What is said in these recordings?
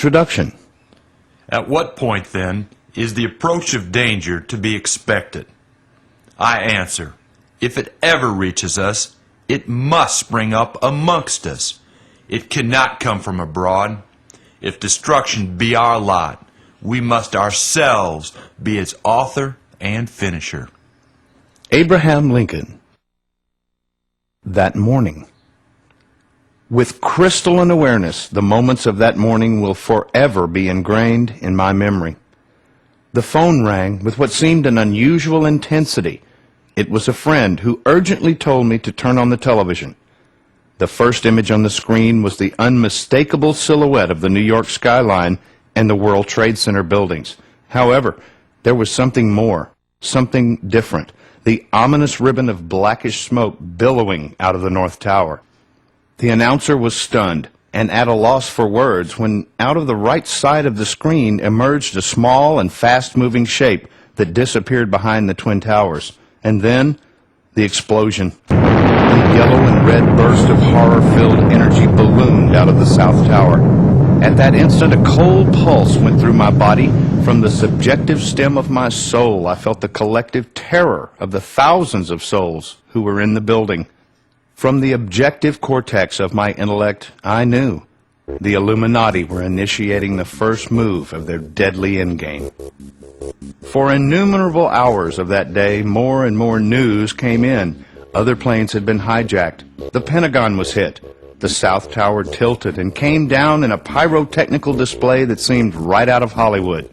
Introduction. At what point, then, is the approach of danger to be expected? I answer, if it ever reaches us, it must spring up amongst us. It cannot come from abroad. If destruction be our lot, we must ourselves be its author and finisher. Abraham Lincoln. That morning. With crystalline awareness, the moments of that morning will forever be ingrained in my memory. The phone rang with what seemed an unusual intensity. It was a friend who urgently told me to turn on the television. The first image on the screen was the unmistakable silhouette of the New York skyline and the World Trade Center buildings. However, there was something more, something different, the ominous ribbon of blackish smoke billowing out of the North Tower. The announcer was stunned and at a loss for words when out of the right side of the screen emerged a small and fast-moving shape that disappeared behind the Twin Towers. And then The explosion. A yellow and red burst of horror-filled energy ballooned out of the South Tower. At that instant, a cold pulse went through my body. From the subjective stem of my soul, I felt the collective terror of the thousands of souls who were in the building. From the objective cortex of my intellect, I knew the Illuminati were initiating the first move of their deadly endgame. For innumerable hours of that day, more and more news came in. Other planes had been hijacked. The Pentagon was hit. The South Tower tilted and came down in a pyrotechnical display that seemed right out of Hollywood.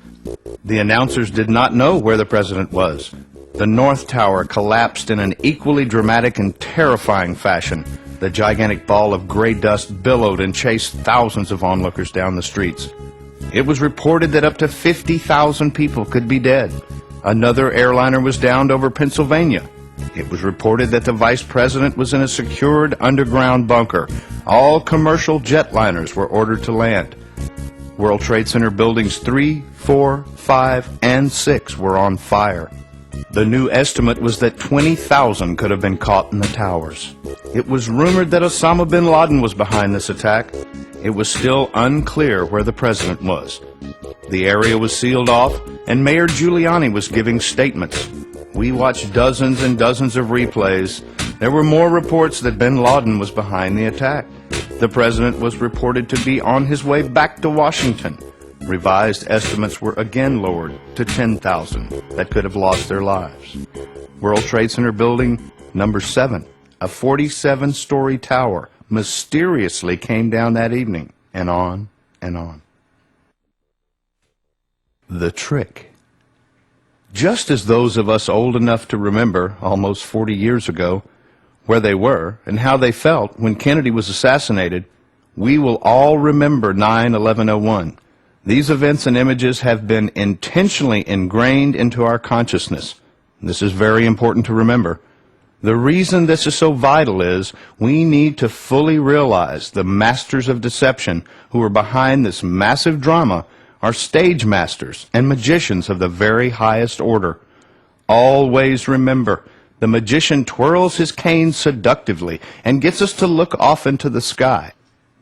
The announcers did not know where the president was. The North Tower collapsed in an equally dramatic and terrifying fashion. The gigantic ball of gray dust billowed and chased thousands of onlookers down the streets. It was reported that up to 50,000 people could be dead. Another airliner was downed over Pennsylvania. It was reported that the vice president was in a secured underground bunker. All commercial jetliners were ordered to land. World Trade Center buildings 3, 4, 5, and 6 were on fire. The new estimate was that 20,000 could have been caught in the towers. It was rumored that Osama bin Laden was behind this attack. It was still unclear where the president was. The area was sealed off, and Mayor Giuliani was giving statements. We watched dozens and dozens of replays. There were more reports that bin Laden was behind the attack. The president was reported to be on his way back to Washington. Revised estimates were again lowered to 10,000 that could have lost their lives. World Trade Center building number 7, a 47-story tower, mysteriously came down that evening, and on and on. The trick. Just as those of us old enough to remember, almost 40 years ago, where they were and how they felt when Kennedy was assassinated, we will all remember 9/11/01. These events and images have been intentionally ingrained into our consciousness. This is very important to remember. The reason this is so vital is we need to fully realize the masters of deception who are behind this massive drama are stage masters and magicians of the very highest order. Always remember, the magician twirls his cane seductively and gets us to look off into the sky.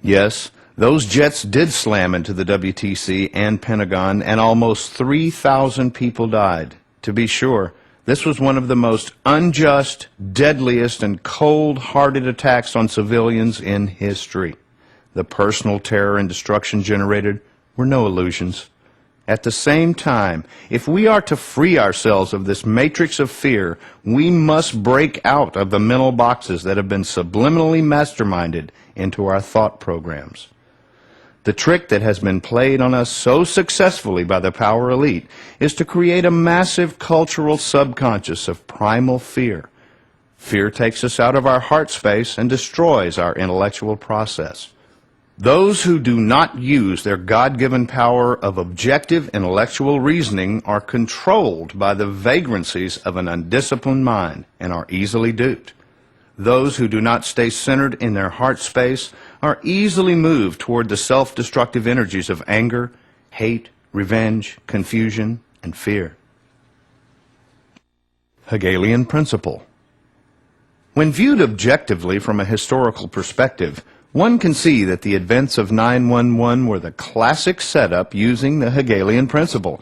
Yes, those jets did slam into the WTC and Pentagon, and almost 3,000 people died. To be sure, this was one of the most unjust, deadliest, and cold-hearted attacks on civilians in history. The personal terror and destruction generated were no illusions. At the same time, if we are to free ourselves of this matrix of fear, we must break out of the mental boxes that have been subliminally masterminded into our thought programs. The trick that has been played on us so successfully by the power elite is to create a massive cultural subconscious of primal fear. Fear takes us out of our heart space and destroys our intellectual process. Those who do not use their God-given power of objective intellectual reasoning are controlled by the vagrancies of an undisciplined mind and are easily duped. Those who do not stay centered in their heart space are easily moved toward the self-destructive energies of anger, hate, revenge, confusion, and fear. Hegelian principle. When viewed objectively from a historical perspective, one can see that the events of 9/11 were the classic setup using the Hegelian principle.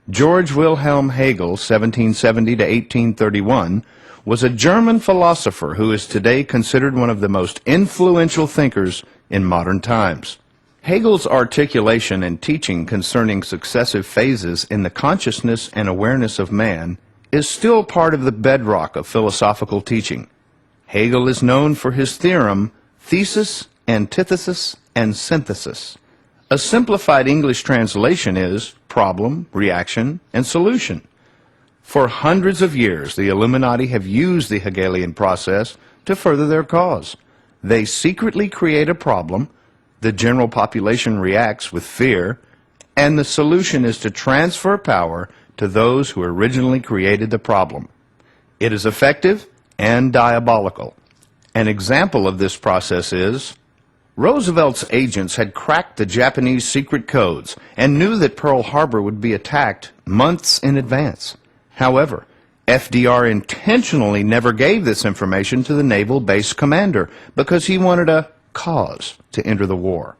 George Wilhelm Hegel, 1770 to 1831, was a German philosopher who is today considered one of the most influential thinkers in modern times. Hegel's articulation and teaching concerning successive phases in the consciousness and awareness of man is still part of the bedrock of philosophical teaching. Hegel is known for his theorem, thesis, antithesis, and synthesis. A simplified English translation is problem, reaction, and solution. For hundreds of years, the Illuminati have used the Hegelian process to further their cause. They secretly create a problem, the general population reacts with fear, and the solution is to transfer power to those who originally created the problem. It is effective and diabolical. An example of this process is Roosevelt's agents had cracked the Japanese secret codes and knew that Pearl Harbor would be attacked months in advance. However, FDR intentionally never gave this information to the naval base commander because he wanted a cause to enter the war.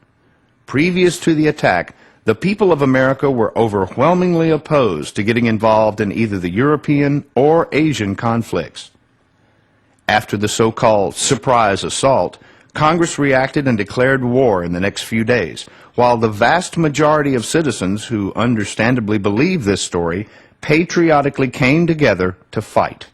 Previous to the attack, the people of America were overwhelmingly opposed to getting involved in either the European or Asian conflicts. After the so-called surprise assault, Congress reacted and declared war in the next few days, while the vast majority of citizens who understandably believe this story patriotically came together to fight.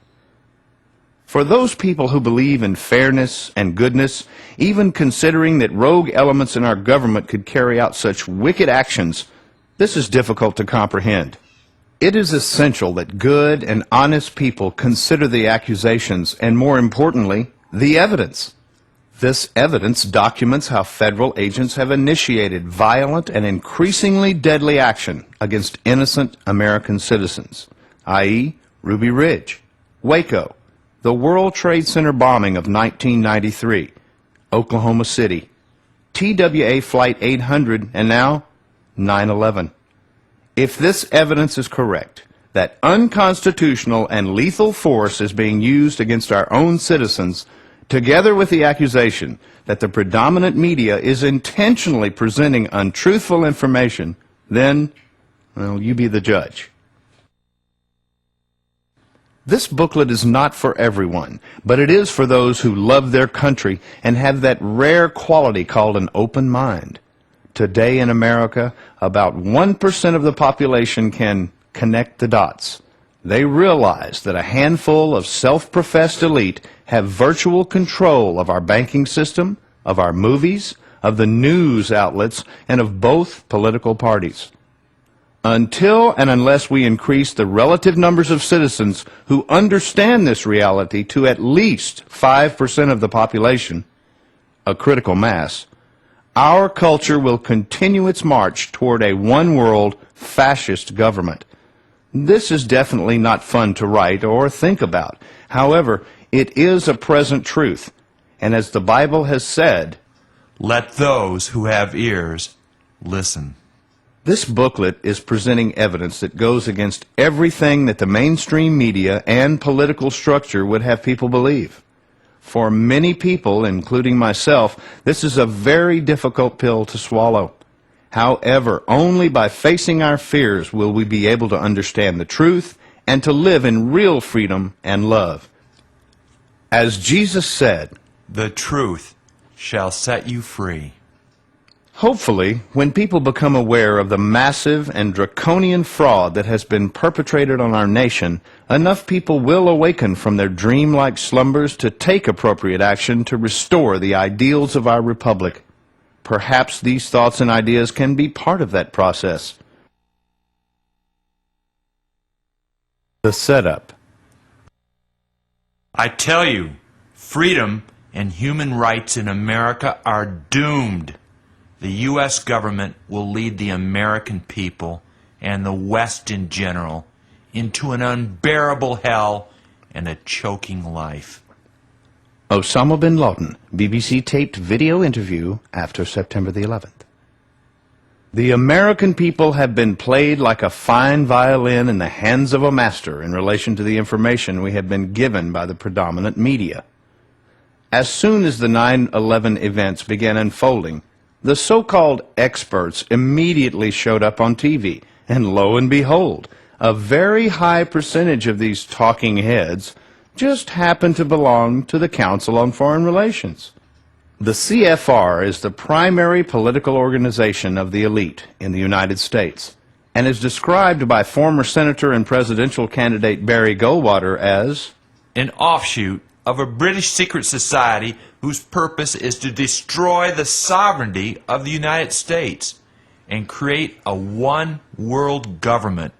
For those people who believe in fairness and goodness, even considering that rogue elements in our government could carry out such wicked actions, this is difficult to comprehend. It is essential that good and honest people consider the accusations and, more importantly, the evidence. This evidence documents how federal agents have initiated violent and increasingly deadly action against innocent American citizens, i.e., Ruby Ridge, Waco, the World Trade Center bombing of 1993, Oklahoma City, TWA Flight 800, and now 9/11. If this evidence is correct, that unconstitutional and lethal force is being used against our own citizens, together with the accusation that the predominant media is intentionally presenting untruthful information, then, well, you be the judge. This booklet is not for everyone, but it is for those who love their country and have that rare quality called an open mind. Today in America, about 1% of the population can connect the dots. They realize that a handful of self-professed elite have virtual control of our banking system, of our movies, of the news outlets, and of both political parties. Until and unless we increase the relative numbers of citizens who understand this reality to at least 5% of the population, a critical mass, our culture will continue its march toward a one-world fascist government. This is definitely not fun to write or think about. However, it is a present truth, and as the Bible has said, let those who have ears listen. This booklet is presenting evidence that goes against everything that the mainstream media and political structure would have people believe. For many people, including myself, this is a very difficult pill to swallow. However, only by facing our fears will we be able to understand the truth and to live in real freedom and love. As Jesus said, the truth shall set you free. Hopefully, when people become aware of the massive and draconian fraud that has been perpetrated on our nation, enough people will awaken from their dreamlike slumbers to take appropriate action to restore the ideals of our republic. Perhaps these thoughts and ideas can be part of that process. The setup. I tell you, freedom and human rights in America are doomed. The U.S. government will lead the American people and the West in general into an unbearable hell and a choking life. Osama bin Laden, BBC taped video interview after September the 11th. The American people have been played like a fine violin in the hands of a master in relation to the information we have been given by the predominant media. As soon as the 9/11 events began unfolding, the so-called experts immediately showed up on TV, and lo and behold, a very high percentage of these talking heads just happened to belong to the Council on Foreign Relations. The CFR is the primary political organization of the elite in the United States, and is described by former Senator and presidential candidate Barry Goldwater as an offshoot of a British secret society whose purpose is to destroy the sovereignty of the United States and create a one-world government.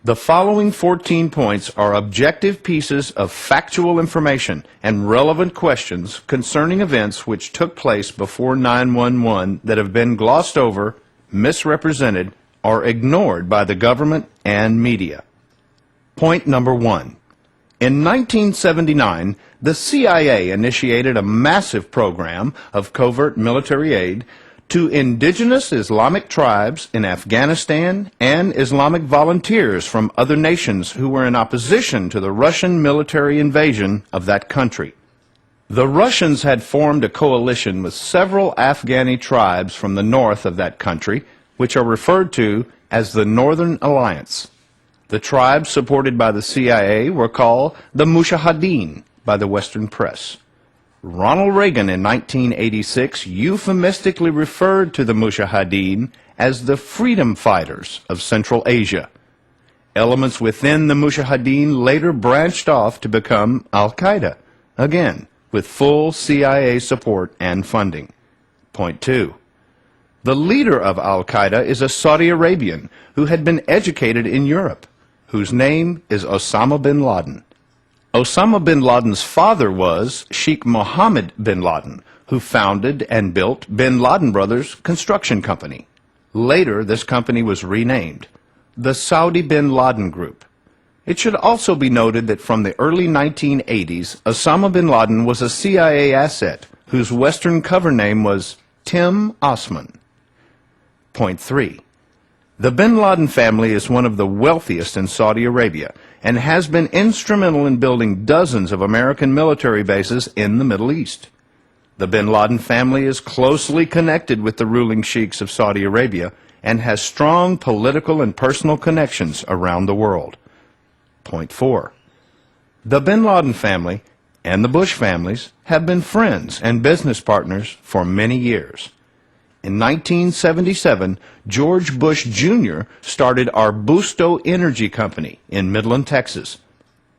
The following 14 points are objective pieces of factual information and relevant questions concerning events which took place before 9/11 that have been glossed over, misrepresented, or ignored by the government and media. Point number 1. In 1979, the CIA initiated a massive program of covert military aid to indigenous Islamic tribes in Afghanistan and Islamic volunteers from other nations who were in opposition to the Russian military invasion of that country. The Russians had formed a coalition with several Afghani tribes from the north of that country, which are referred to as the Northern Alliance. The tribes supported by the CIA were called the Mujahideen by the Western press. Ronald Reagan in 1986 euphemistically referred to the Mujahideen as the freedom fighters of Central Asia. Elements within the Mujahideen later branched off to become Al-Qaeda, again with full CIA support and funding. Point 2. The leader of Al-Qaeda is a Saudi Arabian who had been educated in Europe, whose name is Osama bin Laden. Osama bin Laden's father was Sheikh Mohammed bin Laden, who founded and built Bin Laden Brothers Construction Company. Later, this company was renamed the Saudi Bin Laden Group. It should also be noted that from the early 1980s, Osama bin Laden was a CIA asset whose Western cover name was Tim Osman. Point 3. The bin Laden family is one of the wealthiest in Saudi Arabia and has been instrumental in building dozens of American military bases in the Middle East. The bin Laden family is closely connected with the ruling sheiks of Saudi Arabia and has strong political and personal connections around the world. Point 4. The bin Laden family and the Bush families have been friends and business partners for many years. In 1977, George Bush Jr. started Arbusto Energy Company in Midland, Texas.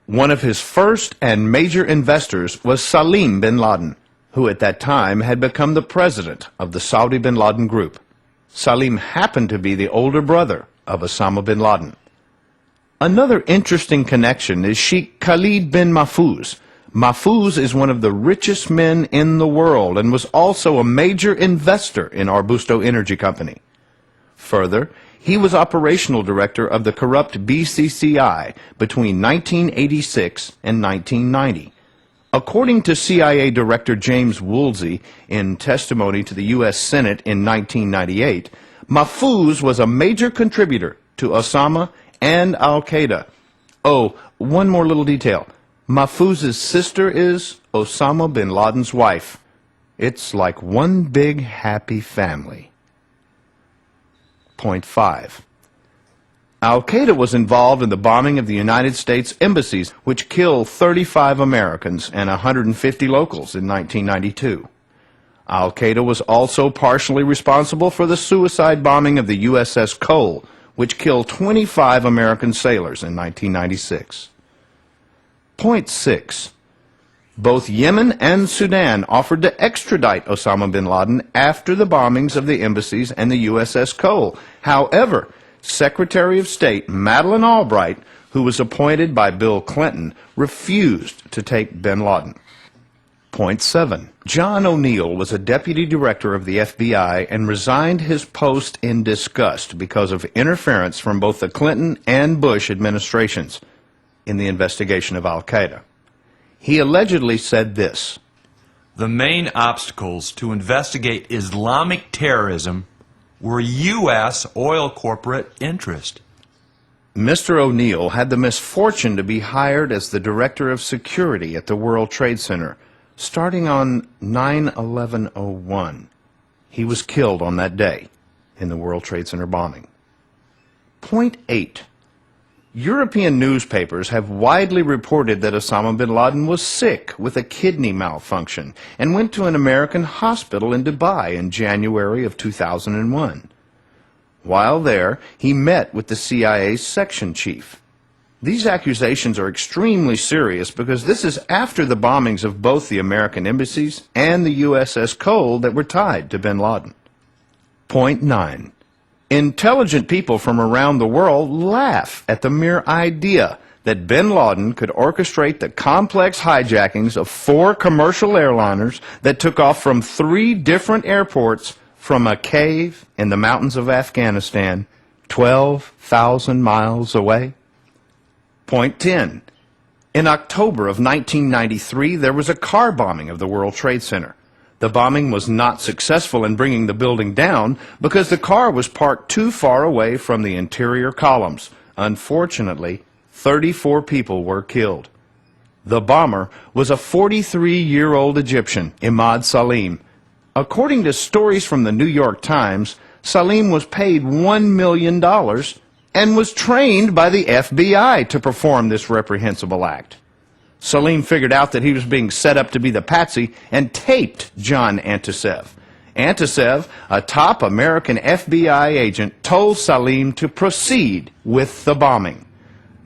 One of his first and major investors was Salim bin Laden, who at that time had become the president of the Saudi bin Laden Group. Salim happened to be the older brother of Osama bin Laden. Another interesting connection is Sheikh Khalid bin Mahfouz. Mahfouz is one of the richest men in the world and was also a major investor in Arbusto Energy Company. Further, he was operational director of the corrupt BCCI between 1986 and 1990. According to CIA Director James Woolsey in testimony to the U.S. Senate in 1998, Mahfouz was a major contributor to Osama and Al-Qaeda. Oh, one more little detail. Mahfouz's sister is Osama bin Laden's wife. It's like one big happy family. Point 5. Al-Qaeda was involved in the bombing of the United States embassies, which killed 35 Americans and 150 locals in 1992. Al-Qaeda was also partially responsible for the suicide bombing of the USS Cole, which killed 25 American sailors in 1996. Point 6. Both Yemen and Sudan offered to extradite Osama bin Laden after the bombings of the embassies and the USS Cole. However, Secretary of State Madeleine Albright, who was appointed by Bill Clinton, refused to take bin Laden. Point 7. John O'Neill was a deputy director of the FBI and resigned his post in disgust because of interference from both the Clinton and Bush administrations in the investigation of Al-Qaeda. He allegedly said this: The main obstacles to investigate Islamic terrorism were U.S. oil corporate interest. Mr. O'Neill had the misfortune to be hired as the director of security at the World Trade Center starting on 9/11/01. He was killed on that day in the World Trade Center bombing. Point 8. European newspapers have widely reported that Osama bin Laden was sick with a kidney malfunction and went to an American hospital in Dubai in January of 2001. While there, he met with the CIA's section chief. These accusations are extremely serious because this is after the bombings of both the American embassies and the USS Cole that were tied to bin Laden. Point 9. Intelligent people from around the world laugh at the mere idea that bin Laden could orchestrate the complex hijackings of 4 commercial airliners that took off from 3 different airports from a cave in the mountains of Afghanistan, 12,000 miles away. Point 10. In October of 1993, there was a car bombing of the World Trade Center. The bombing was not successful in bringing the building down because the car was parked too far away from the interior columns. Unfortunately, 34 people were killed. The bomber was a 43-year-old Egyptian, Imad Salim. According to stories from the New York Times, Salim was paid $1 million and was trained by the FBI to perform this reprehensible act. Salim figured out that he was being set up to be the patsy and taped John Antisev. Antisev, a top American FBI agent, told Salim to proceed with the bombing.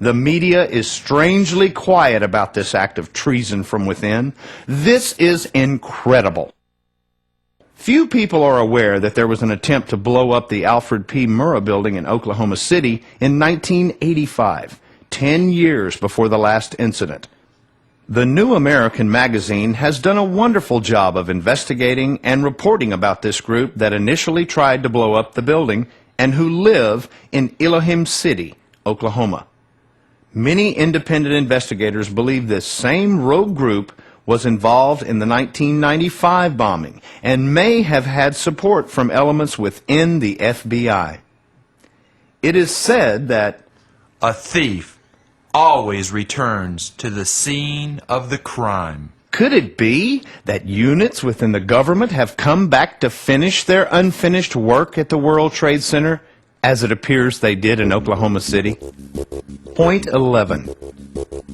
The media is strangely quiet about this act of treason from within. This is incredible. Few people are aware that there was an attempt to blow up the Alfred P. Murrah building in Oklahoma City in 1985, 10 years before the last incident. The New American magazine has done a wonderful job of investigating and reporting about this group that initially tried to blow up the building and who live in Elohim City, Oklahoma. Many independent investigators believe this same rogue group was involved in the 1995 bombing and may have had support from elements within the FBI. It is said that A thief always returns to the scene of the crime. could it be that units within the government have come back to finish their unfinished work at the World Trade Center, as it appears they did in Oklahoma City? Point 11.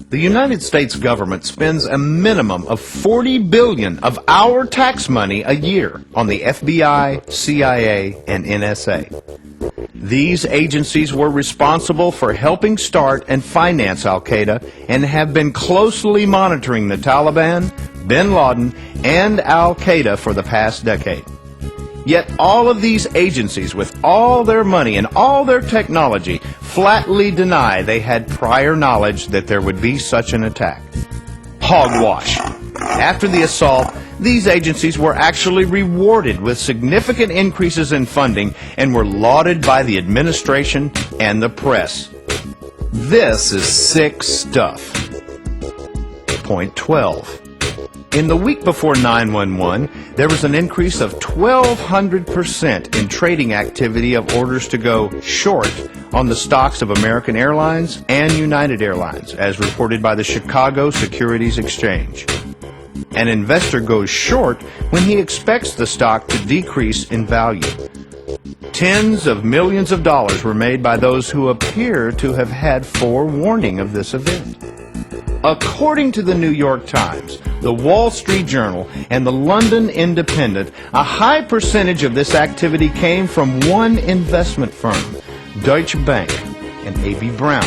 The United States government spends a minimum of $40 billion of our tax money a year on the FBI, CIA, and NSA. These agencies were responsible for helping start and finance al-Qaeda and have been closely monitoring the Taliban, bin Laden, and al-Qaeda for the past decade. Yet all of these agencies, with all their money and all their technology, flatly deny they had prior knowledge that there would be such an attack. Hogwash. After the assault, these agencies were actually rewarded with significant increases in funding and were lauded by the administration and the press. This is sick stuff. Point 12. In the week before 9/11, there was an increase of 1,200% in trading activity of orders to go short on the stocks of American Airlines and United Airlines, as reported by the Chicago Securities Exchange. An investor goes short when he expects the stock to decrease in value. Tens of millions of dollars were made by those who appear to have had forewarning of this event. According to the New York Times, the Wall Street Journal, and the London Independent, a high percentage of this activity came from one investment firm, Deutsche Bank and A.B. Brown.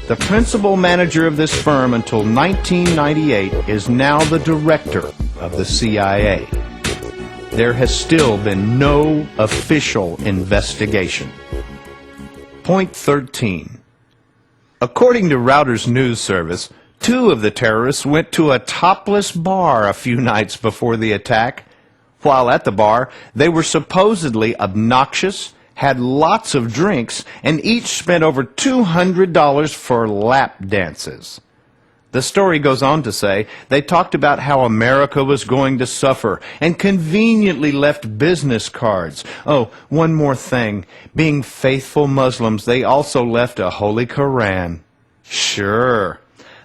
The principal manager of this firm until 1998 is now the director of the CIA. There has still been no official investigation. Point 13. According to Reuters News Service, 2 of the terrorists went to a topless bar a few nights before the attack. While at the bar, they were supposedly obnoxious, had lots of drinks, and each spent over $200 for lap dances. The story goes on to say they talked about how America was going to suffer and conveniently left business cards. Oh, one more thing. Being faithful Muslims, they also left a Holy Koran. Sure.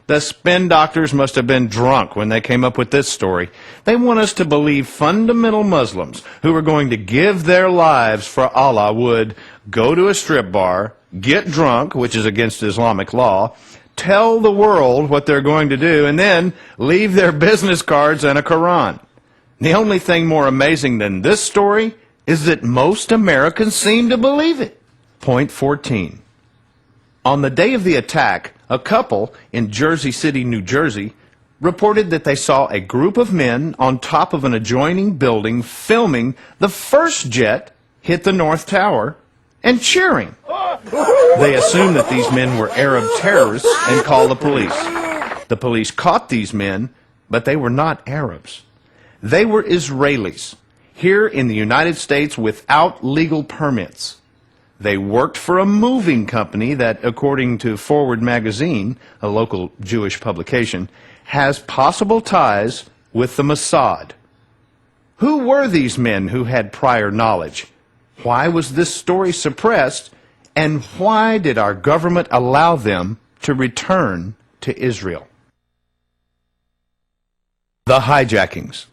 The spin doctors must have been drunk when they came up with this story. They want us to believe fundamental Muslims who are going to give their lives for Allah would go to a strip bar, get drunk, which is against Islamic law, tell the world what they're going to do, and then leave their business cards and a Quran. The only thing more amazing than this story is that most Americans seem to believe it. Point 14. On the day of the attack, a couple in Jersey City, New Jersey, reported that they saw a group of men on top of an adjoining building filming the first jet hit the North Tower and cheering. They assumed that these men were Arab terrorists and called the police. The police caught these men, but they were not Arabs. They were Israelis, here in the United States without legal permits. They worked for a moving company that, according to Forward magazine, a local Jewish publication, has possible ties with the Mossad. Who were these men who had prior knowledge? Why was this story suppressed? And why did our government allow them to return to Israel? The hijackings.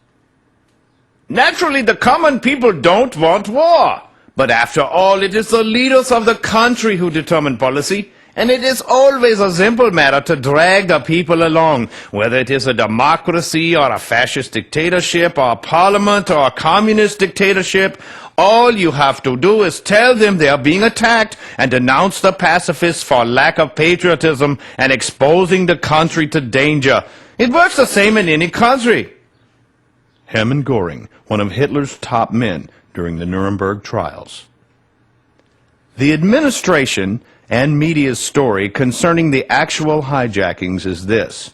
Naturally, the common people don't want war. But after all, it is the leaders of the country who determine policy, and it is always a simple matter to drag the people along, whether it is a democracy or a fascist dictatorship or a parliament or a communist dictatorship. All you have to do is tell them they are being attacked and denounce the pacifists for lack of patriotism and exposing the country to danger. It works the same in any country. Hermann Göring, one of Hitler's top men during the Nuremberg trials. The administration and media's story concerning the actual hijackings is this.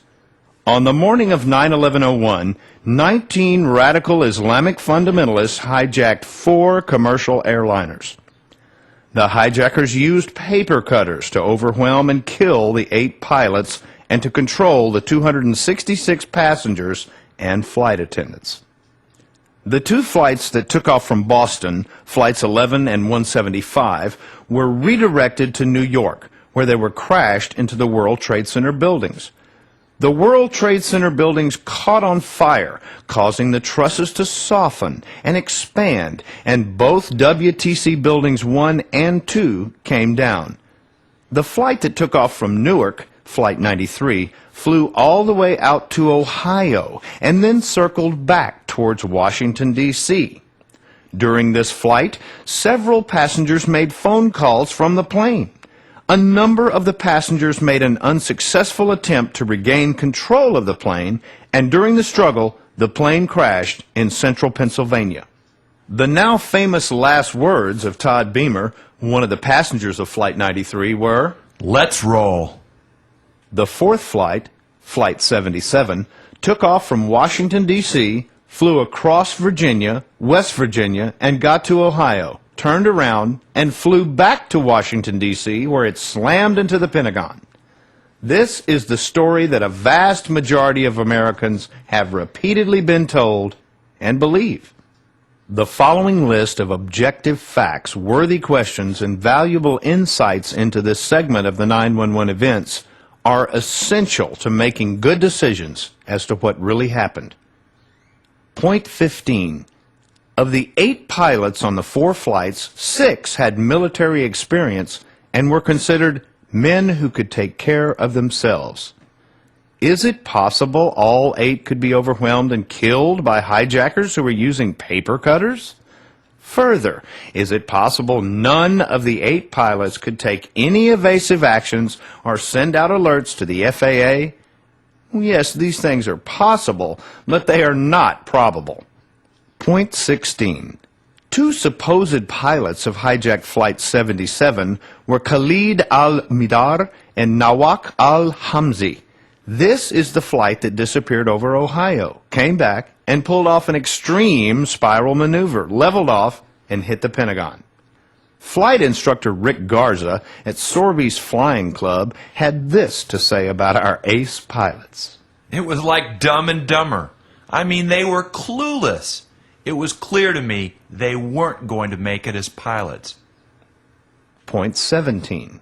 On the morning of 9/11/01, 19 radical Islamic fundamentalists hijacked 4 commercial airliners. The hijackers used paper cutters to overwhelm and kill the 8 pilots and to control the 266 passengers and flight attendants. The 2 flights that took off from Boston, Flights 11 and 175, were redirected to New York, where they were crashed into the World Trade Center buildings. The World Trade Center buildings caught on fire, causing the trusses to soften and expand, and both WTC buildings 1 and 2 came down. The flight that took off from Newark, Flight 93, flew all the way out to Ohio and then circled back towards Washington, D.C. During this flight, several passengers made phone calls from the plane. A number of the passengers made an unsuccessful attempt to regain control of the plane, and during the struggle, the plane crashed in central Pennsylvania. The now famous last words of Todd Beamer, one of the passengers of Flight 93, were, "Let's roll." The 4th flight, Flight 77, took off from Washington, D.C., flew across Virginia, West Virginia, and got to Ohio, turned around, and flew back to Washington, D.C., where it slammed into the Pentagon. This is the story that a vast majority of Americans have repeatedly been told and believe. The following list of objective facts, worthy questions, and valuable insights into this segment of the 9/11 events are essential to making good decisions as to what really happened. Point 15. Of the 8 pilots on the 4 flights, 6 had military experience and were considered men who could take care of themselves. Is it possible all 8 could be overwhelmed and killed by hijackers who were using paper cutters? Further, is it possible none of the 8 pilots could take any evasive actions or send out alerts to the FAA? Yes, these things are possible, but they are not probable. Point 16. 2 supposed pilots of hijacked Flight 77 were Khalid al-Midar and Nawak al-Hamzi. This is the flight that disappeared over Ohio, came back, and pulled off an extreme spiral maneuver, leveled off, and hit the Pentagon. Flight instructor Rick Garza at Sorby's Flying Club had this to say about our ace pilots. It was like Dumb and Dumber. I mean, they were clueless. It was clear to me they weren't going to make it as pilots. Point 17.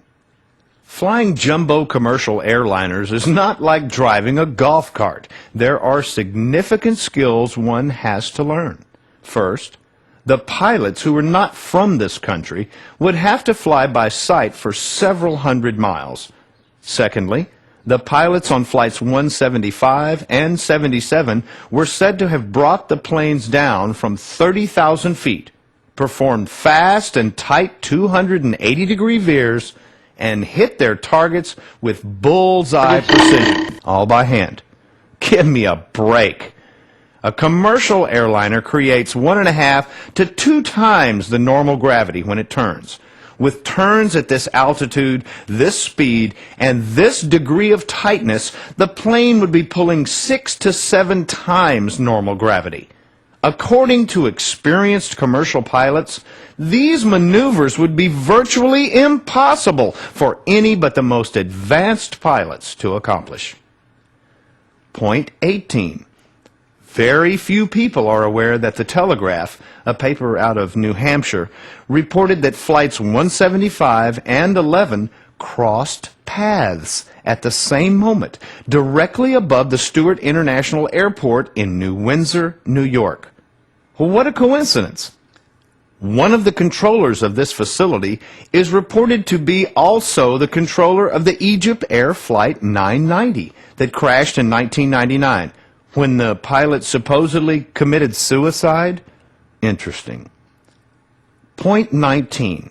Flying jumbo commercial airliners is not like driving a golf cart. There are significant skills one has to learn. First, the pilots who were not from this country would have to fly by sight for several hundred miles. Secondly, the pilots on Flights 175 and 77 were said to have brought the planes down from 30,000 feet, performed fast and tight 280-degree veers, and hit their targets with bullseye precision, all by hand. Give me a break. A commercial airliner creates 1.5 to 2 times the normal gravity when it turns. With turns at this altitude, this speed, and this degree of tightness, the plane would be pulling 6 to 7 times normal gravity. According to experienced commercial pilots, these maneuvers would be virtually impossible for any but the most advanced pilots to accomplish. Point 18. Very few people are aware that the Telegraph, a paper out of New Hampshire, reported that flights 175 and 11 crossed paths at the same moment, directly above the Stewart International Airport in New Windsor, New York. Well, what a coincidence! One of the controllers of this facility is reported to be also the controller of the Egypt Air Flight 990 that crashed in 1999, when the pilot supposedly committed suicide. Interesting. Point 19.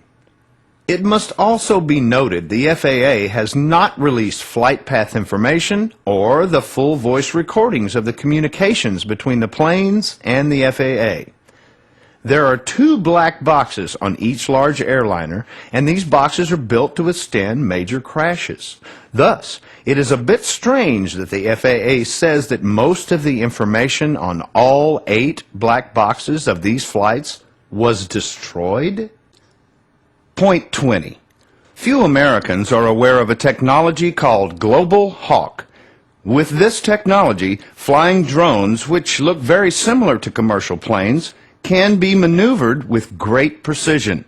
It must also be noted the FAA has not released flight path information or the full voice recordings of the communications between the planes and the FAA. There are 2 black boxes on each large airliner, and these boxes are built to withstand major crashes. Thus, it is a bit strange that the FAA says that most of the information on all 8 black boxes of these flights was destroyed. Point 20. Few Americans are aware of a technology called Global Hawk. With this technology, flying drones, which look very similar to commercial planes, can be maneuvered with great precision.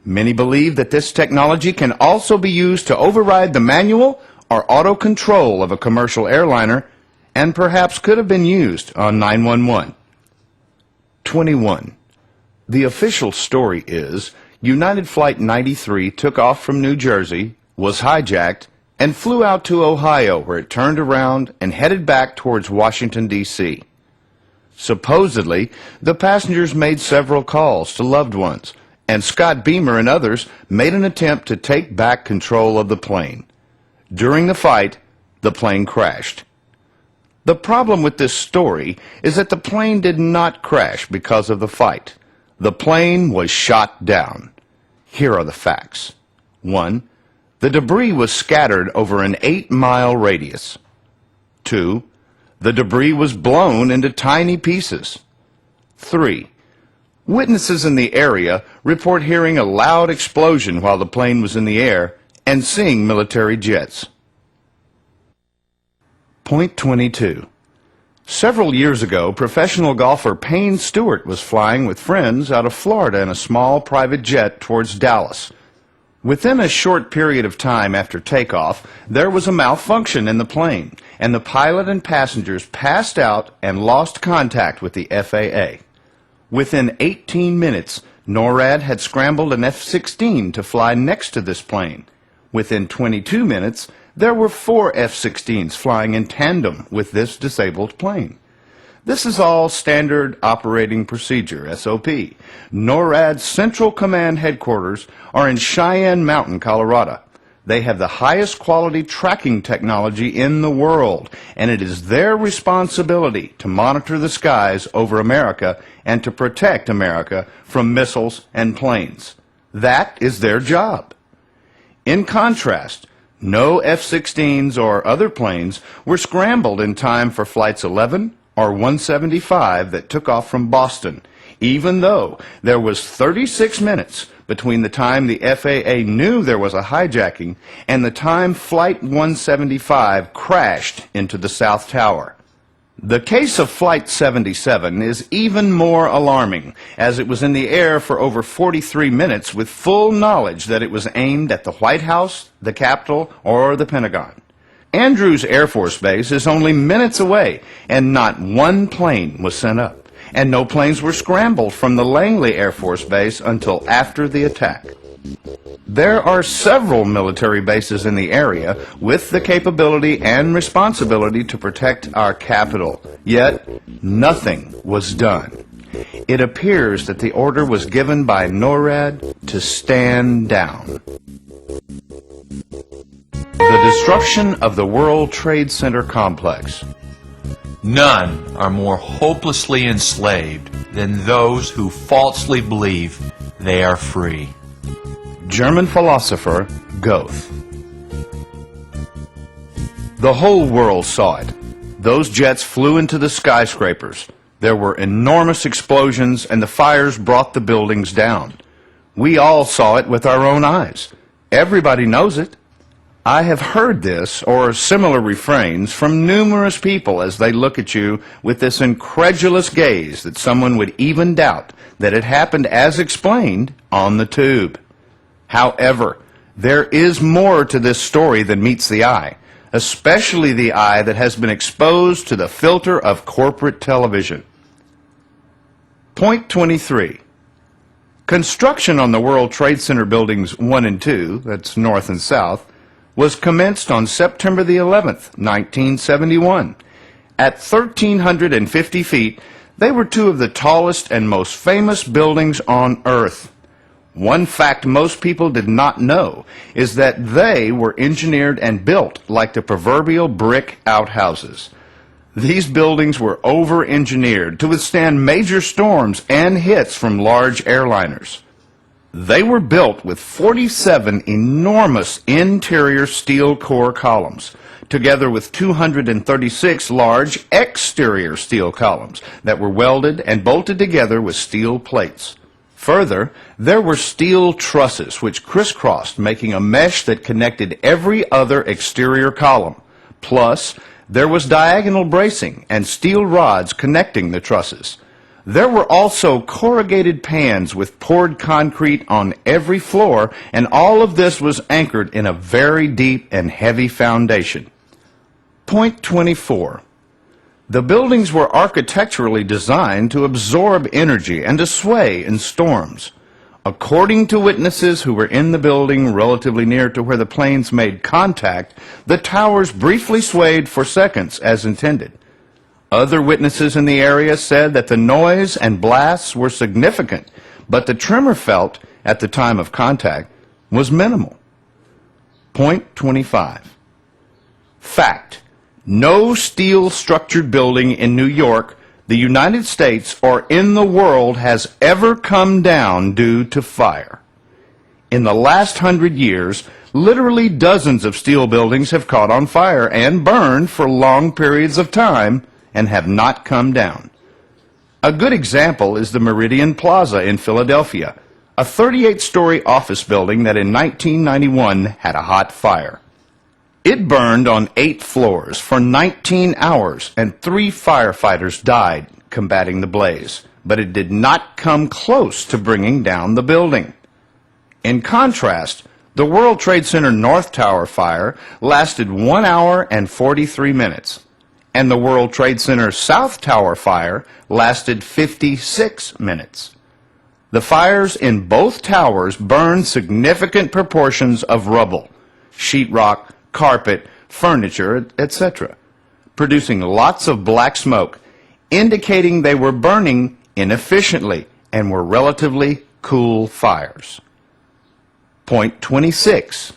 Many believe that this technology can also be used to override the manual or auto control of a commercial airliner, and perhaps could have been used on 911. 21. The official story is United Flight 93 took off from New Jersey, was hijacked, and flew out to Ohio, where it turned around and headed back towards Washington, D.C. Supposedly, the passengers made several calls to loved ones, and Scott Beamer and others made an attempt to take back control of the plane. During the fight, the plane crashed. The problem with this story is that the plane did not crash because of the fight. The plane was shot down. Here are the facts. 1. The debris was scattered over an 8-mile radius. 2. The debris was blown into tiny pieces. 3. Witnesses in the area report hearing a loud explosion while the plane was in the air and seeing military jets. Point 22. Several years ago, professional golfer Payne Stewart was flying with friends out of Florida in a small private jet towards Dallas. Within a short period of time after takeoff, there was a malfunction in the plane, and the pilot and passengers passed out and lost contact with the FAA. Within 18 minutes, NORAD had scrambled an F-16 to fly next to this plane. Within 22 minutes, there were 4 F-16s flying in tandem with this disabled plane. This is all standard operating procedure, SOP. NORAD's Central Command headquarters are in Cheyenne Mountain, Colorado. They have the highest quality tracking technology in the world, and it is their responsibility to monitor the skies over America and to protect America from missiles and planes. That is their job. In contrast, no F-16s or other planes were scrambled in time for flights 11 or 175 that took off from Boston, even though there was 36 minutes between the time the FAA knew there was a hijacking and the time Flight 175 crashed into the South Tower. The case of Flight 77 is even more alarming, as it was in the air for over 43 minutes with full knowledge that it was aimed at the White House, the Capitol, or the Pentagon. Andrews Air Force Base is only minutes away, and not one plane was sent up, and no planes were scrambled from the Langley Air Force Base until after the attack. There are several military bases in the area with the capability and responsibility to protect our capital, yet nothing was done. It appears that the order was given by NORAD to stand down. The destruction of the World Trade Center complex. None are more hopelessly enslaved than those who falsely believe they are free. German philosopher Goethe. The whole world saw it. Those jets flew into the skyscrapers. There were enormous explosions, and the fires brought the buildings down. We all saw it with our own eyes. Everybody knows it. I have heard this or similar refrains from numerous people as they look at you with this incredulous gaze that someone would even doubt that it happened as explained on the tube. However, there is more to this story than meets the eye, especially the eye that has been exposed to the filter of corporate television. Point 23. Construction on the World Trade Center buildings 1 and 2, that's north and south, was commenced on September the 11th, 1971. At 1,350 feet, they were two of the tallest and most famous buildings on Earth. One fact most people did not know is that they were engineered and built like the proverbial brick outhouses. These buildings were over-engineered to withstand major storms and hits from large airliners. They were built with 47 enormous interior steel core columns, together with 236 large exterior steel columns that were welded and bolted together with steel plates. Further, there were steel trusses which crisscrossed, making a mesh that connected every other exterior column. Plus, there was diagonal bracing and steel rods connecting the trusses. There were also corrugated pans with poured concrete on every floor, and all of this was anchored in a very deep and heavy foundation. Point 24. The buildings were architecturally designed to absorb energy and to sway in storms. According to witnesses who were in the building relatively near to where the planes made contact, the towers briefly swayed for seconds as intended. Other witnesses in the area said that the noise and blasts were significant, but the tremor felt at the time of contact was minimal. Point 25. Fact: no steel-structured building in New York, the United States, or in the world has ever come down due to fire. In the last 100 years, literally dozens of steel buildings have caught on fire and burned for long periods of time and have not come down. A good example is the Meridian Plaza in Philadelphia, a 38-story office building that in 1991 had a hot fire. It burned on 8 floors for 19 hours, and 3 firefighters died combating the blaze, but it did not come close to bringing down the building. In contrast, the World Trade Center North Tower fire lasted 1 hour and 43 minutes, and the World Trade Center South Tower fire lasted 56 minutes. The fires in both towers burned significant proportions of rubble, sheetrock, carpet, furniture, etc., producing lots of black smoke, indicating they were burning inefficiently and were relatively cool fires. Point 26.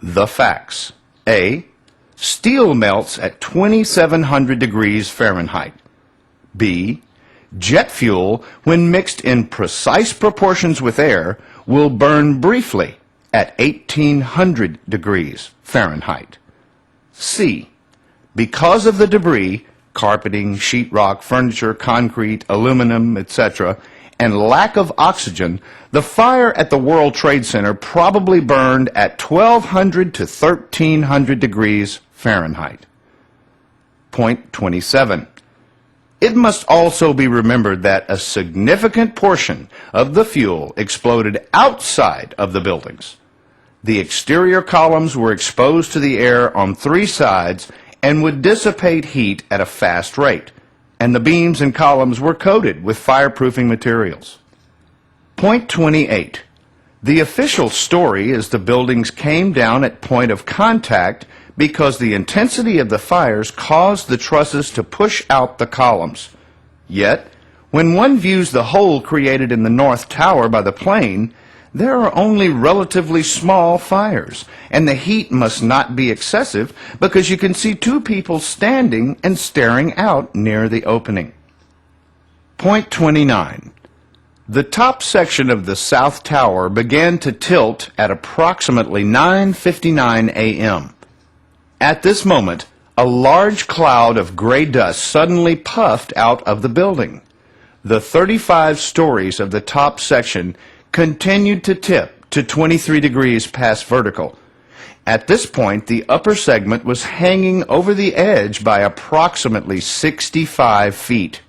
The facts. A. Steel melts at 2,700 degrees Fahrenheit. B. Jet fuel, when mixed in precise proportions with air, will burn briefly at 1,800 degrees Fahrenheit. C. Because of the debris, carpeting, sheetrock, furniture, concrete, aluminum, etc., and lack of oxygen, the fire at the World Trade Center probably burned at 1,200 to 1,300 degrees Fahrenheit. Point 27. It must also be remembered that a significant portion of the fuel exploded outside of the buildings. The exterior columns were exposed to the air on 3 sides and would dissipate heat at a fast rate, and the beams and columns were coated with fireproofing materials. Point 28. The official story is the buildings came down at point of contact because the intensity of the fires caused the trusses to push out the columns. Yet, when one views the hole created in the North Tower by the plane, there are only relatively small fires, and the heat must not be excessive because you can see 2 people standing and staring out near the opening. Point 29. The top section of the South Tower began to tilt at approximately 9:59 a.m. At this moment, a large cloud of gray dust suddenly puffed out of the building. The 35 stories of the top section continued to tip to 23 degrees past vertical, At this point, the upper segment was hanging over the edge by approximately 65 feet.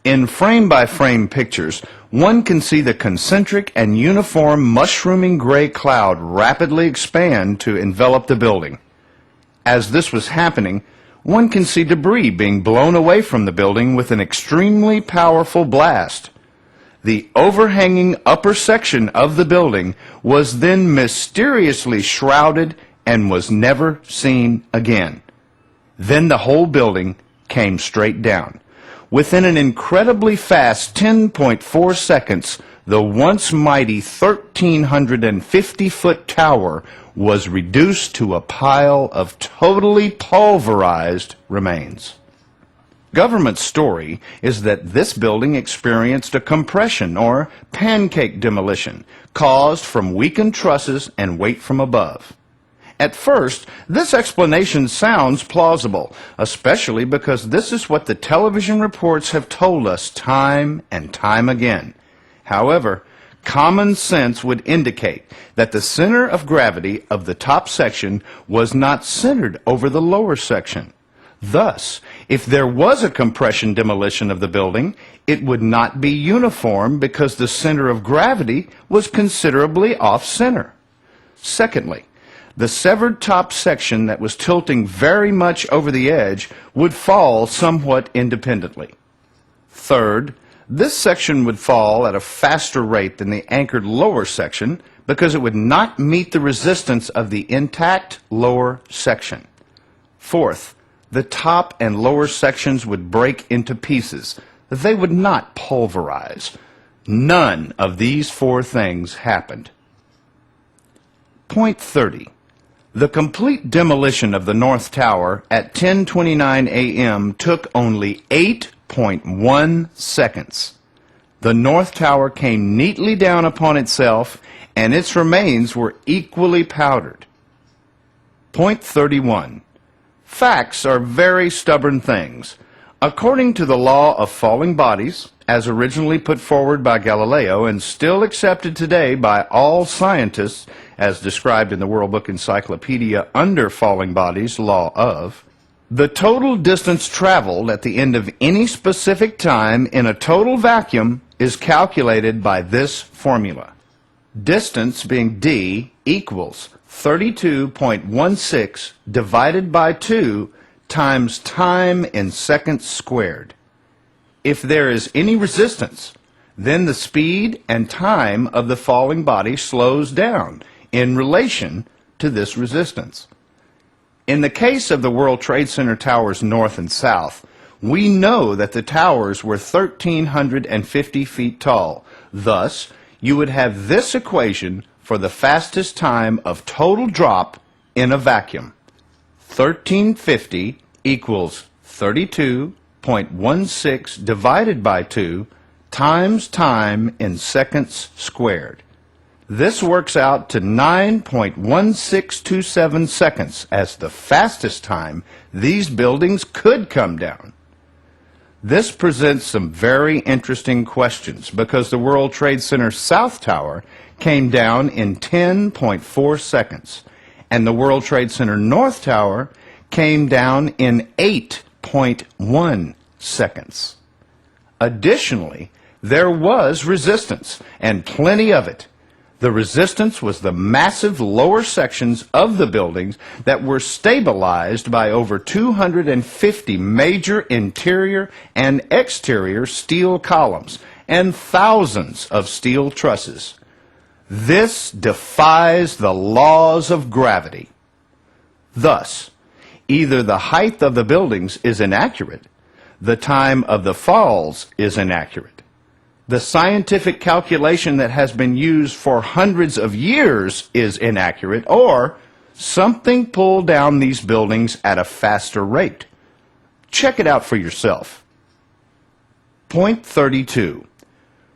In frame-by-frame pictures, one can see the concentric and uniform mushrooming gray cloud rapidly expand to envelop the building. As this was happening, one can see debris being blown away from the building with an extremely powerful blast. The overhanging upper section of the building was then mysteriously shrouded and was never seen again. Then the whole building came straight down. Within an incredibly fast 10.4 seconds, the once mighty 1,350-foot tower was reduced to a pile of totally pulverized remains. Government story is that this building experienced a compression or pancake demolition caused from weakened trusses and weight from above. At first, this explanation sounds plausible, especially because this is what the television reports have told us time and time again. However, common sense would indicate that the center of gravity of the top section was not centered over the lower section. Thus, if there was a compression demolition of the building, it would not be uniform because the center of gravity was considerably off-center. Secondly, the severed top section that was tilting very much over the edge would fall somewhat independently. Third, this section would fall at a faster rate than the anchored lower section because it would not meet the resistance of the intact lower section. Fourth, the top and lower sections would break into pieces. They would not pulverize. None of these four things happened. Point 30. The complete demolition of the North Tower at 10:29 a.m. took only 8.1 seconds. The North Tower came neatly down upon itself, and its remains were equally powdered. Point 31. Facts are very stubborn things. According to the law of falling bodies, as originally put forward by Galileo and still accepted today by all scientists, as described in the World Book Encyclopedia under Falling Bodies, Law of, the total distance traveled at the end of any specific time in a total vacuum is calculated by this formula. Distance being d equals 32.16 divided by 2 times time in seconds squared. If there is any resistance, then the speed and time of the falling body slows down in relation to this resistance. In the case of the World Trade Center towers north and south, we know that the towers were 1,350 feet tall. Thus, you would have this equation for the fastest time of total drop in a vacuum. 1,350 equals 32.16 divided by 2 times time in seconds squared. This works out to 9.1627 seconds as the fastest time these buildings could come down. This presents some very interesting questions because the World Trade Center South Tower came down in 10.4 seconds, and the World Trade Center North Tower came down in 8.1 seconds. Additionally, there was resistance, and plenty of it. The resistance was the massive lower sections of the buildings that were stabilized by over 250 major interior and exterior steel columns and thousands of steel trusses. This defies the laws of gravity. Thus, either the height of the buildings is inaccurate, the time of the falls is inaccurate. The scientific calculation that has been used for hundreds of years is inaccurate, or something pulled down these buildings at a faster rate. Check it out for yourself. Point 32.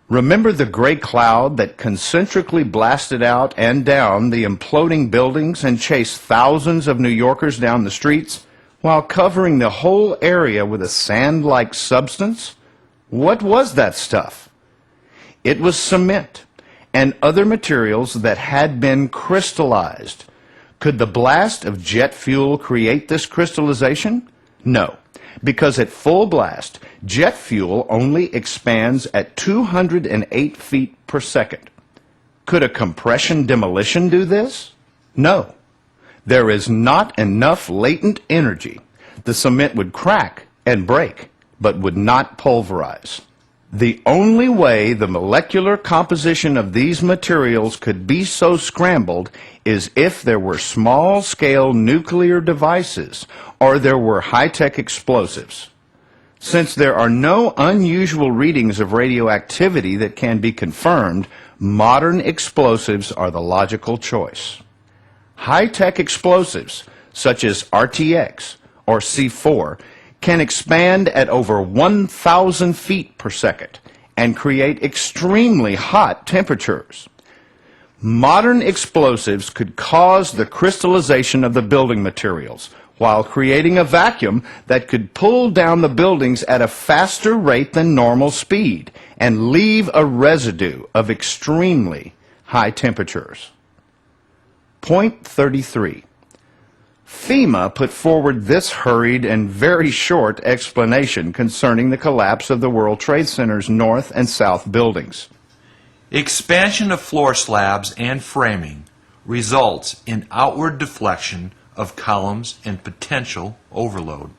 Remember the gray cloud that concentrically blasted out and down the imploding buildings and chased thousands of New Yorkers down the streets while covering the whole area with a sand-like substance? What was that stuff? It was cement and other materials that had been crystallized. Could the blast of jet fuel create this crystallization? No, because at full blast, jet fuel only expands at 208 feet per second. Could a compression demolition do this? No. There is not enough latent energy. The cement would crack and break, but would not pulverize. The only way the molecular composition of these materials could be so scrambled is if there were small-scale nuclear devices or there were high-tech explosives. Since there are no unusual readings of radioactivity that can be confirmed, modern explosives are the logical choice. High-tech explosives, such as RTX or C4, can expand at over 1,000 feet per second and create extremely hot temperatures. Modern explosives could cause the crystallization of the building materials while creating a vacuum that could pull down the buildings at a faster rate than normal speed and leave a residue of extremely high temperatures. Point 33. FEMA put forward this hurried and very short explanation concerning the collapse of the World Trade Center's north and south buildings. Expansion of floor slabs and framing results in outward deflection of columns and potential overload.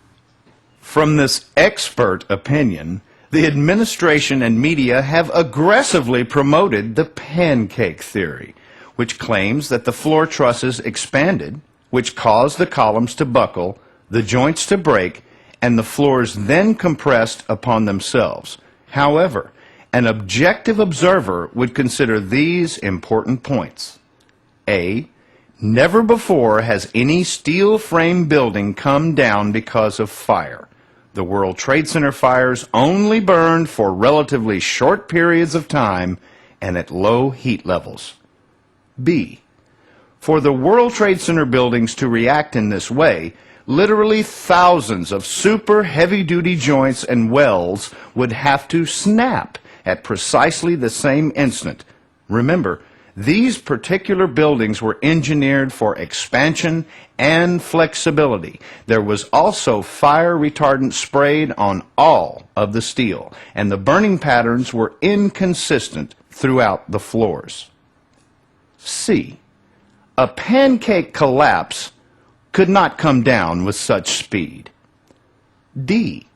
From this expert opinion, the administration and media have aggressively promoted the pancake theory, which claims that the floor trusses expanded, which caused the columns to buckle, the joints to break, and the floors then compressed upon themselves. However, an objective observer would consider these important points. A. Never before has any steel frame building come down because of fire. The World Trade Center fires only burned for relatively short periods of time and at low heat levels. B. For the World Trade Center buildings to react in this way, literally thousands of super heavy-duty joints and welds would have to snap at precisely the same instant. Remember, these particular buildings were engineered for expansion and flexibility. There was also fire retardant sprayed on all of the steel, and the burning patterns were inconsistent throughout the floors. C. A pancake collapse could not come down with such speed. D.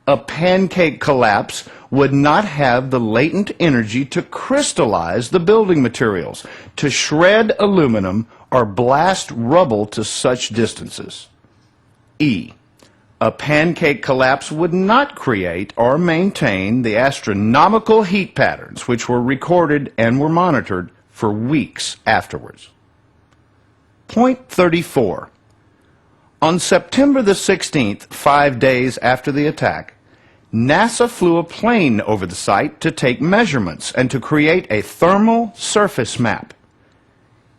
A pancake collapse would not have the latent energy to crystallize the building materials, to shred aluminum, or blast rubble to such distances. E. A pancake collapse would not create or maintain the astronomical heat patterns which were recorded and were monitored for weeks afterwards. Point 34. On September the 16th, 5 days after the attack, NASA flew a plane over the site to take measurements and to create a thermal surface map.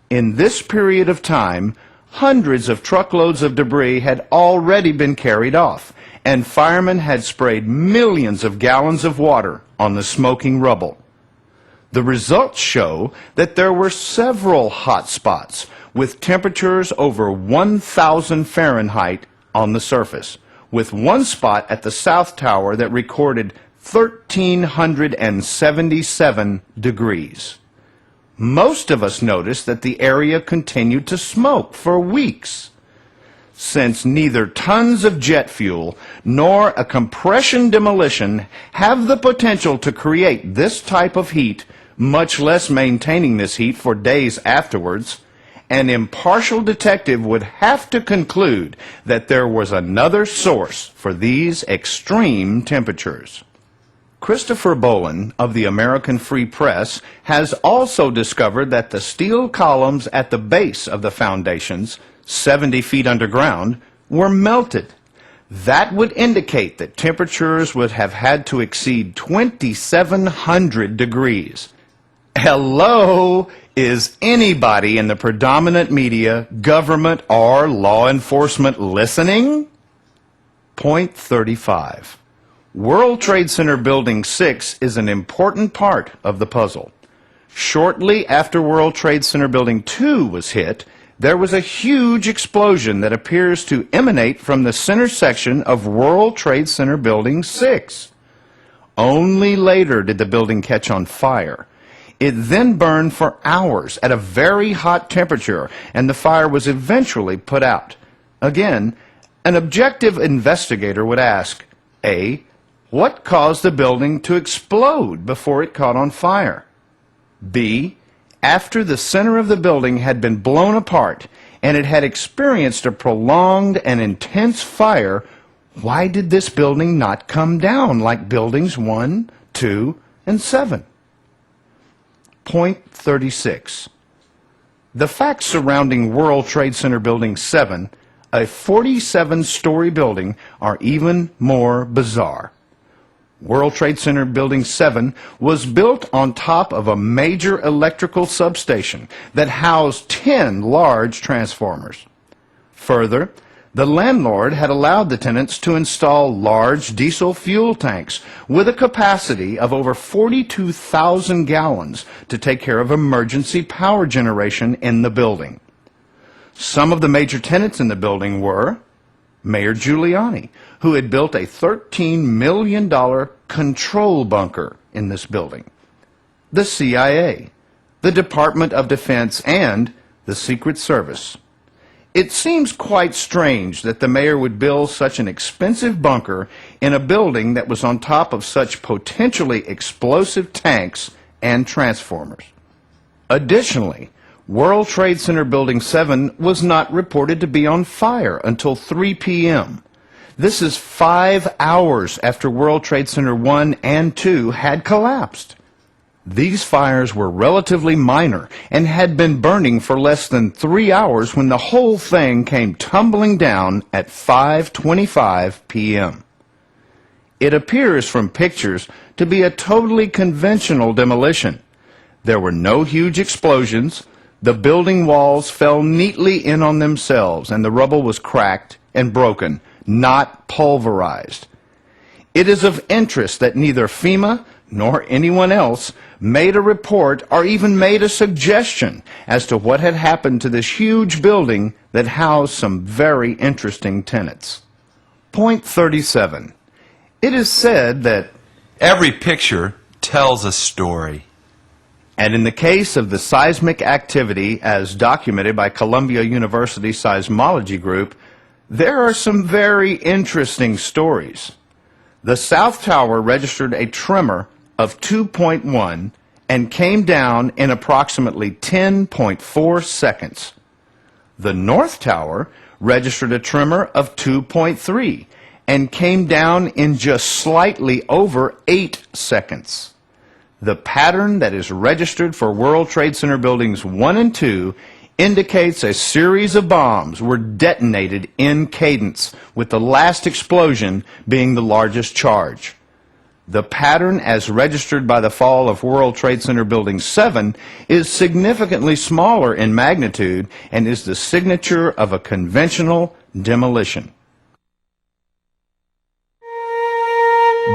In this period of time, hundreds of truckloads of debris had already been carried off, and firemen had sprayed millions of gallons of water on the smoking rubble. The results show that there were several hot spots with temperatures over 1,000 Fahrenheit on the surface, with one spot at the South Tower that recorded 1,377 degrees. Most of us noticed that the area continued to smoke for weeks. Since neither tons of jet fuel nor a compression demolition have the potential to create this type of heat, much less maintaining this heat for days afterwards, an impartial detective would have to conclude that there was another source for these extreme temperatures. Christopher Bowen of the American Free Press has also discovered that the steel columns at the base of the foundations, 70 feet underground, were melted. That would indicate that temperatures would have had to exceed 2,700 degrees. Hello? Is anybody in the predominant media, government, or law enforcement listening? Point 35. World Trade Center Building 6 is an important part of the puzzle. Shortly after World Trade Center Building 2 was hit, there was a huge explosion that appears to emanate from the center section of World Trade Center Building 6. Only later did the building catch on fire. It then burned for hours at a very hot temperature, and the fire was eventually put out. Again, an objective investigator would ask, A, what caused the building to explode before it caught on fire? B, after the center of the building had been blown apart and it had experienced a prolonged and intense fire, why did this building not come down like buildings 1, 2, and 7? Point 36. The facts surrounding World Trade Center Building 7, a 47-story building, are even more bizarre. World Trade Center Building 7 was built on top of a major electrical substation that housed 10 large transformers. Further, the landlord had allowed the tenants to install large diesel fuel tanks with a capacity of over 42,000 gallons to take care of emergency power generation in the building. Some of the major tenants in the building were Mayor Giuliani, who had built a $13 million control bunker in this building, the CIA, the Department of Defense, and the Secret Service. It seems quite strange that the mayor would build such an expensive bunker in a building that was on top of such potentially explosive tanks and transformers. Additionally, World Trade Center Building 7 was not reported to be on fire until 3 p.m. This is 5 hours after World Trade Center 1 and 2 had collapsed. These fires were relatively minor and had been burning for less than 3 hours when the whole thing came tumbling down at 5:25 p.m. It appears from pictures to be a totally conventional demolition. There were no huge explosions. The building walls fell neatly in on themselves, and the rubble was cracked and broken, not pulverized. It is of interest that neither FEMA nor anyone else made a report or even made a suggestion as to what had happened to this huge building that housed some very interesting tenants. Point 37. It is said that every picture tells a story. And in the case of the seismic activity as documented by Columbia University Seismology Group, there are some very interesting stories. The South Tower registered a tremor of 2.1 and came down in approximately 10.4 seconds. The North Tower registered a tremor of 2.3 and came down in just slightly over 8 seconds. The pattern that is registered for World Trade Center Buildings 1 and 2 indicates a series of bombs were detonated in cadence, with the last explosion being the largest charge. The pattern as registered by the fall of World Trade Center Building 7 is significantly smaller in magnitude and is the signature of a conventional demolition.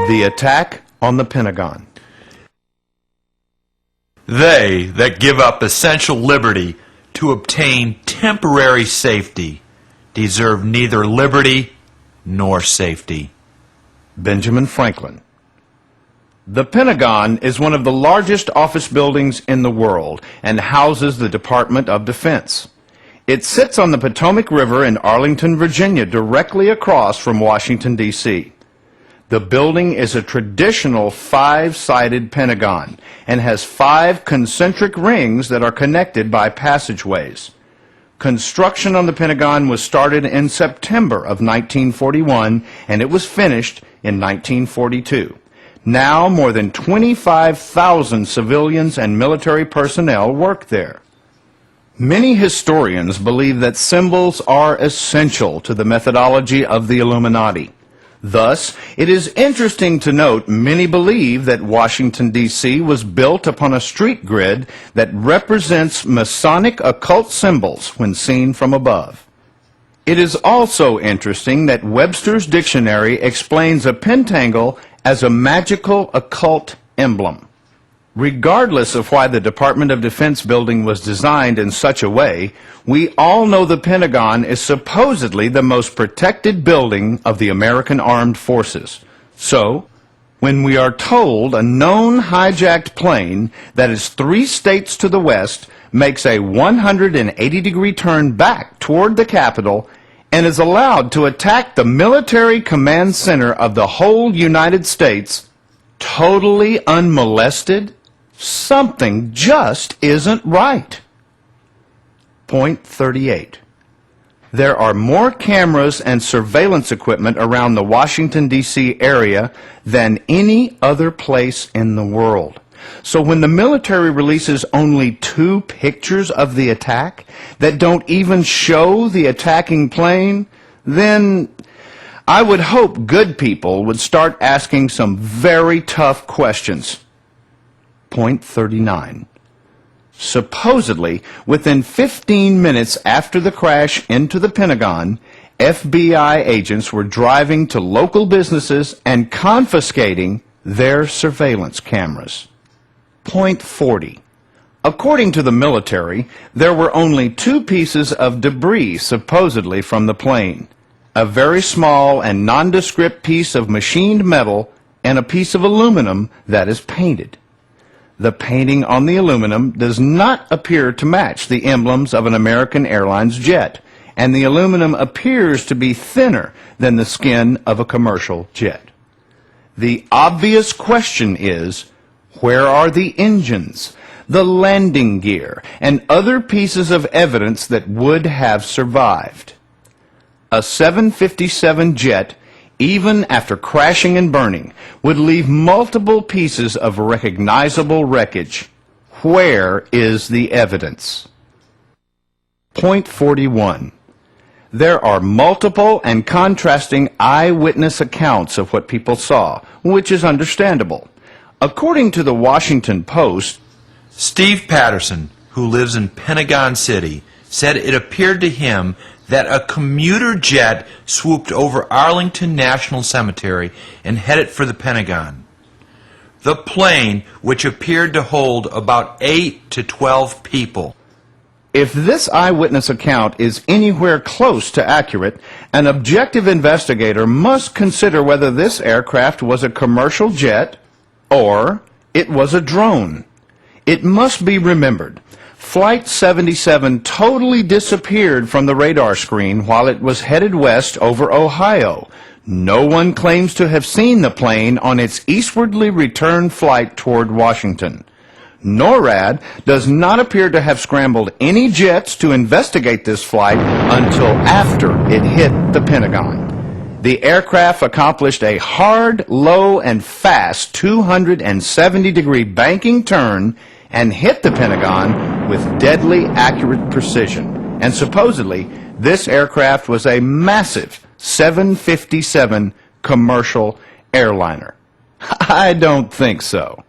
The attack on the Pentagon. They that give up essential liberty to obtain temporary safety deserve neither liberty nor safety. Benjamin Franklin. The Pentagon is one of the largest office buildings in the world and houses the Department of Defense. It sits on the Potomac River in Arlington, Virginia, directly across from Washington, D.C. The building is a traditional 5-sided pentagon and has 5 concentric rings that are connected by passageways. Construction on the Pentagon was started in September of 1941 and it was finished in 1942. Now more than 25,000 civilians and military personnel work there. Many historians believe that symbols are essential to the methodology of the Illuminati. Thus, it is interesting to note many believe that Washington, D.C. was built upon a street grid that represents Masonic occult symbols when seen from above. It is also interesting that Webster's dictionary explains a pentangle as a magical occult emblem. Regardless of why the Department of Defense building was designed in such a way, we all know the Pentagon is supposedly the most protected building of the American Armed Forces. So, when we are told a known hijacked plane that is 3 states to the west makes a 180-degree turn back toward the Capitol and is allowed to attack the military command center of the whole United States, totally unmolested, something just isn't right. Point 38. There are more cameras and surveillance equipment around the Washington, D.C. area than any other place in the world. So when the military releases only 2 pictures of the attack that don't even show the attacking plane, then I would hope good people would start asking some very tough questions. Point 39. Supposedly, within 15 minutes after the crash into the Pentagon, FBI agents were driving to local businesses and confiscating their surveillance cameras. Point 40. According to the military, there were only 2 pieces of debris supposedly from the plane: a very small and nondescript piece of machined metal and a piece of aluminum that is painted. The painting on the aluminum does not appear to match the emblems of an American Airlines jet, and the aluminum appears to be thinner than the skin of a commercial jet. The obvious question is, where are the engines, the landing gear, and other pieces of evidence that would have survived? A 757 jet, even after crashing and burning, would leave multiple pieces of recognizable wreckage. Where is the evidence? Point 41. There are multiple and contrasting eyewitness accounts of what people saw, which is understandable. According to the Washington Post, Steve Patterson, who lives in Pentagon City, said it appeared to him that a commuter jet swooped over Arlington National Cemetery and headed for the Pentagon. The plane, which appeared to hold about 8 to 12 people. if this eyewitness account is anywhere close to accurate, an objective investigator must consider whether this aircraft was a commercial jet or it was a drone. It must be remembered, Flight 77 totally disappeared from the radar screen while it was headed west over Ohio. No one claims to have seen the plane on its eastwardly return flight toward Washington. NORAD does not appear to have scrambled any jets to investigate this flight until after it hit the Pentagon. The aircraft accomplished a hard, low, and fast 270-degree banking turn and hit the Pentagon with deadly accurate precision. And supposedly, this aircraft was a massive 757 commercial airliner. I don't think so.